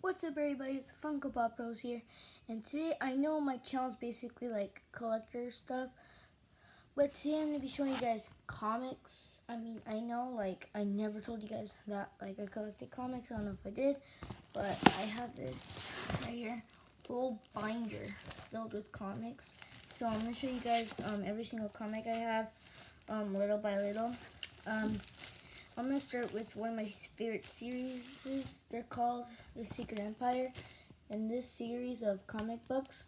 What's up, everybody? It's Funko Pop Bros here, and today I know my channel is basically like collector stuff, but today I'm gonna be showing you guys comics. I know I never told you guys that I collected comics. I don't know if I did, but I have this right here, whole binder filled with comics. So I'm gonna show you guys every single comic I have, little by little. I'm going to start with one of my favorite series. They're called The Secret Empire. In this series of comic books,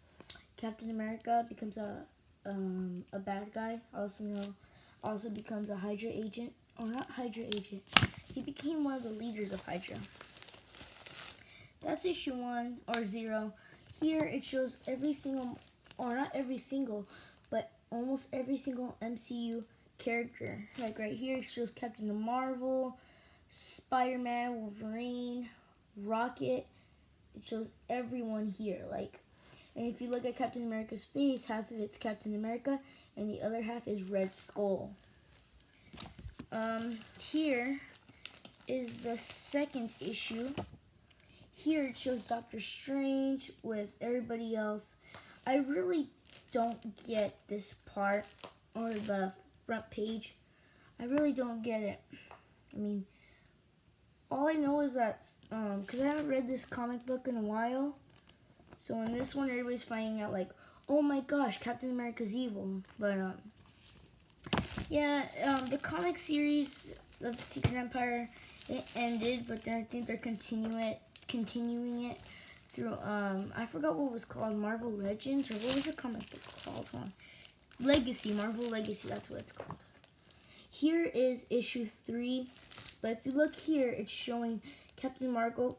Captain America becomes a bad guy. Also becomes a Hydra agent. Or not Hydra agent. He became one of the leaders of Hydra. That's issue 1 or 0. Here it shows every single, or not every single, but almost every single MCU character. Like right here it shows Captain Marvel, Spider-Man, Wolverine, Rocket. It shows everyone here. And if you look at Captain America's face, half of it's Captain America and the other half is Red Skull. Here is the second issue. Here it shows Doctor Strange with everybody else. I really don't get this part, or the front page. I really don't get it. All I know is that, because I haven't read this comic book in a while, so in this one everybody's finding out oh my gosh, Captain America's evil. But the comic series of Secret Empire, it ended, but then I think they're continuing it through, I forgot what it was called, Marvel Legends, or what was the comic book called? Legacy, Marvel Legacy, that's what it's called. Here is issue 3, but if you look here, it's showing Captain Marvel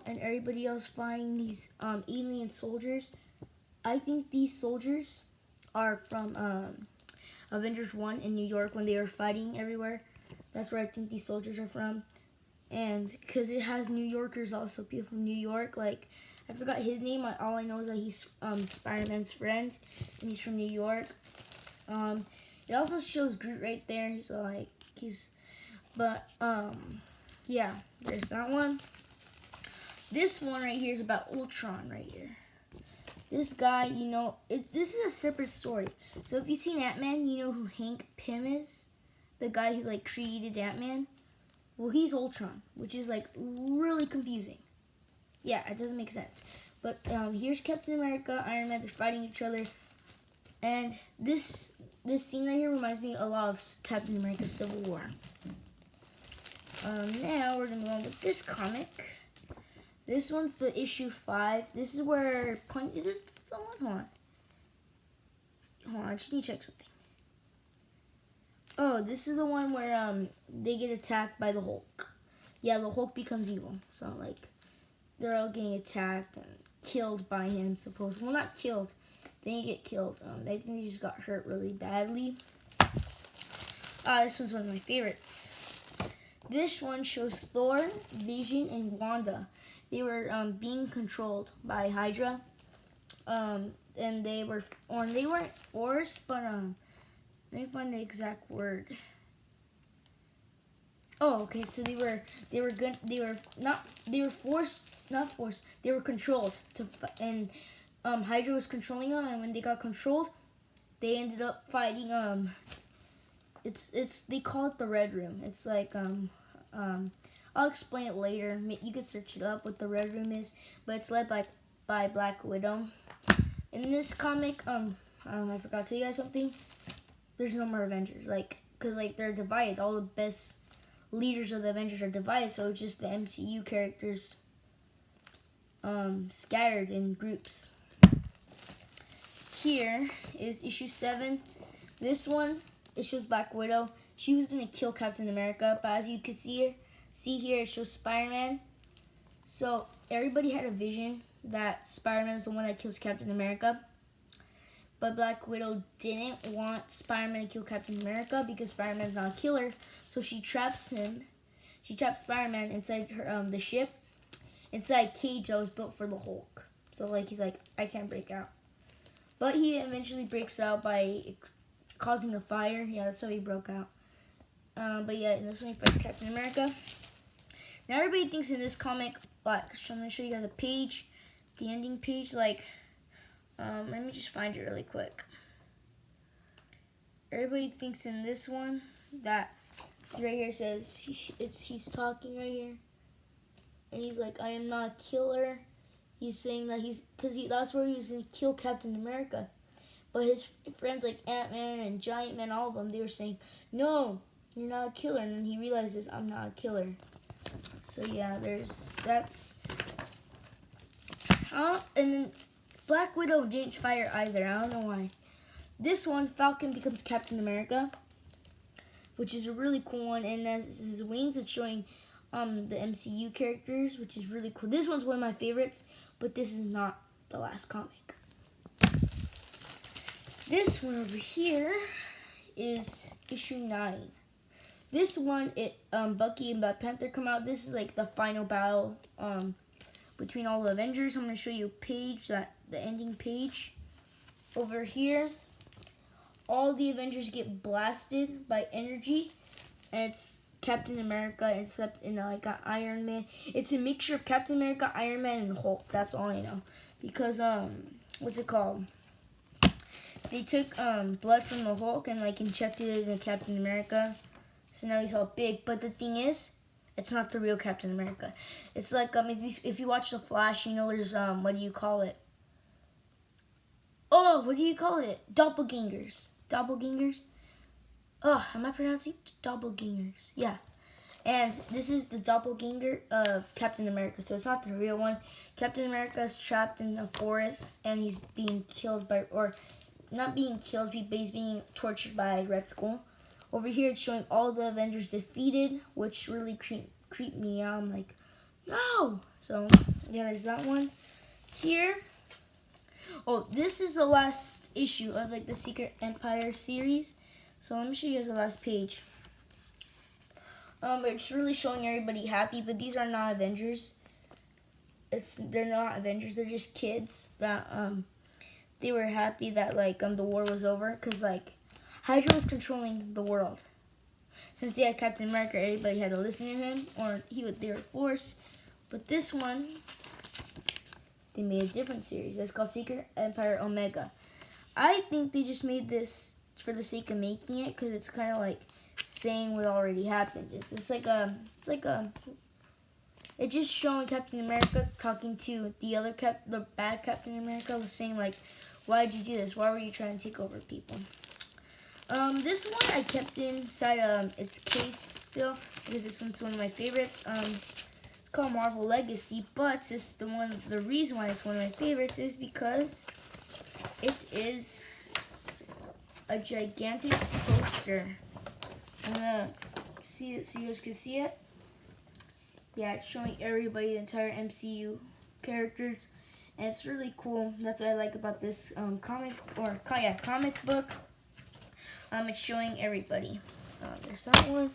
and everybody else fighting these alien soldiers. I think these soldiers are from Avengers 1 in New York when they were fighting everywhere. That's where I think these soldiers are from. And because it has New Yorkers also, people from New York, I forgot his name. All I know is that he's Spider-Man's friend, and he's from New York. It also shows Groot right there, so yeah, there's that one. This one right here is about Ultron right here. This guy, this is a separate story. So if you've seen Ant-Man, you know who Hank Pym is? The guy who created Ant-Man? Well, he's Ultron, which is really confusing. Yeah, it doesn't make sense. But here's Captain America, Iron Man, they're fighting each other. And this scene right here reminds me a lot of Captain America Civil War. Now we're going to move on with this comic. This one's the issue 5. This is where is this the one? Hold on, I just need to check something. Oh, this is the one where they get attacked by the Hulk. Yeah, the Hulk becomes evil. So they're all getting attacked and killed by him, supposedly. Well, not killed. They didn't get killed. I think they just got hurt really badly. This one's one of my favorites. This one shows Thor, Vision, and Wanda. They were being controlled by Hydra. And they weren't forced, but let me find the exact word. Oh, okay. So they were controlled and Hydra was controlling them, and when they got controlled, they ended up fighting they call it the Red Room. It's I'll explain it later. You can search it up what the Red Room is, but it's led by Black Widow. In this comic, I forgot to tell you guys something. There's no more Avengers, because they're divided. All the best leaders of the Avengers are divided, so it's just the MCU characters scattered in groups. Here is issue 7. This one, it shows Black Widow. She was going to kill Captain America, but as you can see here, it shows Spider-Man. So everybody had a vision that Spider-Man is the one that kills Captain America. But Black Widow didn't want Spider-Man to kill Captain America because Spider-Man's not a killer. So she traps him. She traps Spider-Man inside the ship, inside a cage that was built for the Hulk. So he's I can't break out. But he eventually breaks out by causing a fire. Yeah, that's how he broke out. But yeah, in this one he fights Captain America. Now everybody thinks in this comic So I'm gonna show you guys a page, the ending page. Like, let me just find it really quick. Everybody thinks in this one that, see right here, it says he's talking right here, and he's like, I am not a killer. He's saying that that's where he was gonna kill Captain America, but his friends like Ant-Man and Giant Man, all of them, they were saying, no, you're not a killer, and then he realizes I'm not a killer. So yeah, that's. And then Black Widow didn't fire either. I don't know why. This one, Falcon becomes Captain America, which is a really cool one, and as his wings, it's showing the MCU characters, which is really cool. This one's one of my favorites, but this is not the last comic. This one over here is issue 9. This one, Bucky and Black Panther come out. This is like the final battle between all the Avengers. I'm going to show you a page, the ending page. Over here, all the Avengers get blasted by energy, and it's Captain America except in like an Iron Man. It's a mixture of Captain America, Iron Man, and Hulk. That's all I know. Because, what's it called? They took blood from the Hulk and like injected it into Captain America. So now he's all big. But the thing is, it's not the real Captain America. It's like if you watch The Flash, you know there's what do you call it? Oh, what do you call it? Doppelgangers. Doppelgangers? Oh, am I pronouncing doppelgangers? Yeah. And this is the doppelganger of Captain America. So it's not the real one. Captain America is trapped in a forest and he's being killed by, or not being killed, but he's being tortured by Red Skull. Over here it's showing all the Avengers defeated, which really creeped me out. I'm like, no! So, yeah, there's that one. Here, oh, this is the last issue of like the Secret Empire series. So let me show you guys the last page. It's really showing everybody happy, but these are not Avengers. They're not Avengers. They're just kids that they were happy that like the war was over, because like Hydra was controlling the world. Since they had Captain America, everybody had to listen to him, or they were forced. But this one, they made a different series. It's called Secret Empire Omega. I think they just made this for the sake of making it, because it's kind of like saying what already happened. It's just showing Captain America talking to the bad Captain America, saying like, why did you do this? Why were you trying to take over people? This one I kept inside its case still, because this one's one of my favorites. It's called Marvel Legacy, but the reason why it's one of my favorites is because it is a gigantic poster. I'm gonna see it so you guys can see it. Yeah, it's showing everybody, the entire MCU characters, and it's really cool. That's what I like about this comic book. It's showing everybody. There's that one.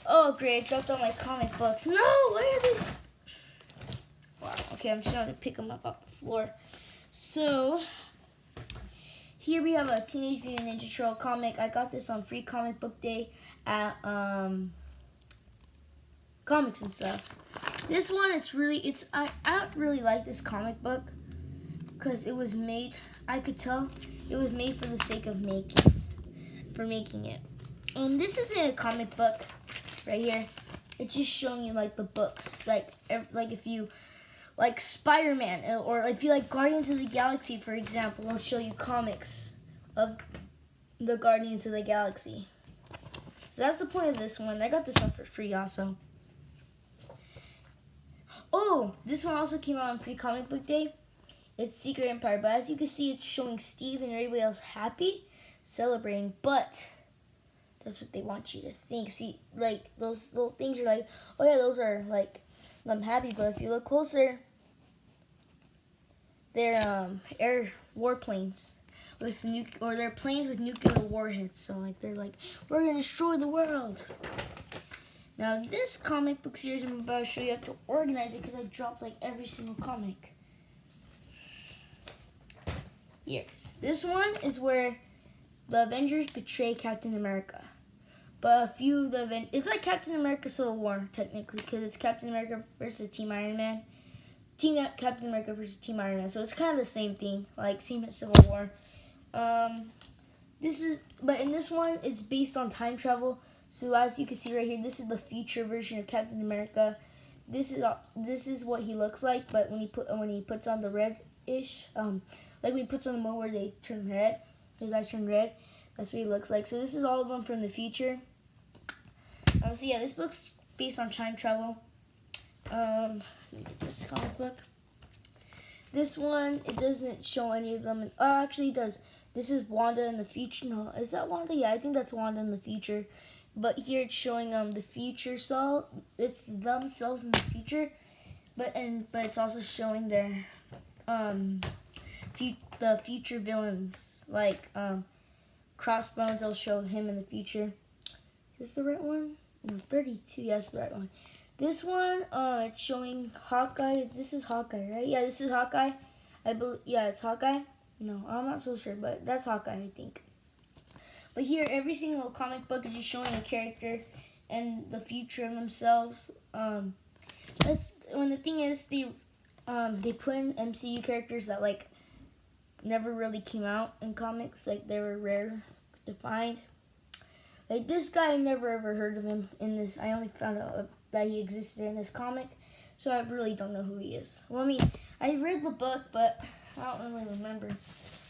Oh, great! I dropped all my comic books. No, why are these? Wow. Okay, I'm just trying to pick them up off the floor. So here we have a Teenage Mutant Ninja Turtle comic. I got this on Free Comic Book Day at Comics and Stuff. This one, I don't really like this comic book because it was made. I could tell it was made for the sake of making it. This isn't a comic book right here. It's just showing you like the books, like if you like Spider-Man, or if you like Guardians of the Galaxy, for example, I'll show you comics of the Guardians of the Galaxy. So that's the point of this one. I got this one for free also. Oh, this one also came out on Free Comic Book Day. It's Secret Empire, but as you can see, it's showing Steve and everybody else happy, celebrating, but that's what they want you to think. See, like, those little things are like, oh yeah, those are like, I'm happy, but if you look closer, they're air warplanes with they're planes with nuclear warheads. So like, they're like, we're gonna destroy the world. Now this comic book series I'm about to show you, I have to organize it because I dropped like every single comic. Yes, this one is where the Avengers betray Captain America. But a few of it's like Captain America Civil War, technically, because it's Captain America versus Team Iron Man. Captain America versus Team Iron Man. So it's kind of the same thing, like same as Civil War. But in this one, it's based on time travel. So as you can see right here, this is the future version of Captain America. This is what he looks like, but when he puts on the red-ish, like when he puts on the mode where they turn red, his eyes turn red. That's what he looks like. So this is all of them from the future. So yeah, this book's based on time travel. Let me get this comic book. This one, it doesn't show any of them. Oh, actually it does. This is Wanda in the future. No, is that Wanda? Yeah, I think that's Wanda in the future. But here it's showing the future self. It's themselves in the future, but it's also showing their the future villains, like Crossbones. They'll show him in the future. Is this the right one? No, 32. Yes, the right one. This one, it's showing Hawkeye. This is Hawkeye, right? Yeah, this is Hawkeye. I believe. Yeah, it's Hawkeye. No, I'm not so sure, but that's Hawkeye, I think. But here, every single comic book is just showing a character and the future of themselves. The thing is, they put in MCU characters that like never really came out in comics, like they were rare to find. Like this guy, I never ever heard of him in this. I only found out that he existed in this comic, so I really don't know who he is. Well, I mean, I read the book, but I don't really remember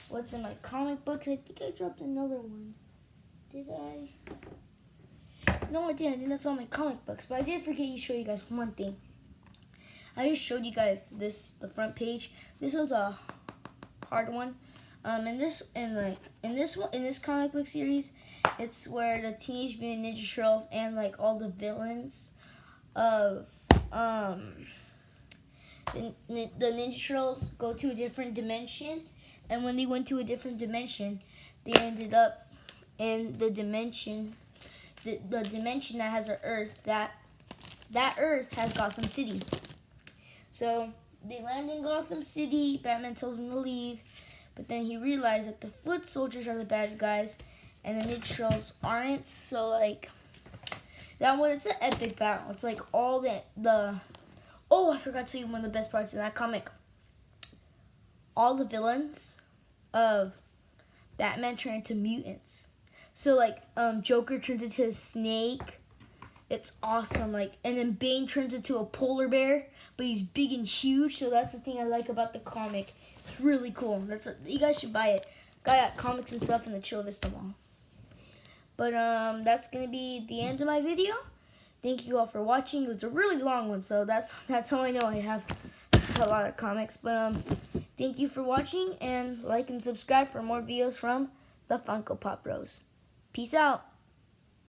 what's in my comic books. I think I dropped another one. Did I? No, I didn't. I think that's all my comic books. But I did forget to show you guys one thing. I just showed you guys the front page. This one's a hard one. In this comic book series, it's where the Teenage Mutant Ninja Turtles and like all the villains of the Ninja Turtles go to a different dimension, and when they went to a different dimension, they ended up in the dimension, the dimension that has an Earth. That Earth has Gotham City. So they land in Gotham City. Batman tells them to leave, but then he realized that the Foot Soldiers are the bad guys, and the Ninja Turtles aren't. So like that one, it's an epic battle. It's like all the oh, I forgot to tell you one of the best parts in that comic. All the villains of Batman turn into mutants. So like Joker turns into a snake. It's awesome. Like, and then Bane turns into a polar bear, but he's big and huge. So that's the thing I like about the comic. It's really cool. You guys should buy it. Got comics and stuff in the Chula Vista Mall. But that's gonna be the end of my video. Thank you all for watching. It was a really long one, so that's how I know I have a lot of comics. But thank you for watching, and like and subscribe for more videos from the Funko Pop Bros. Peace out.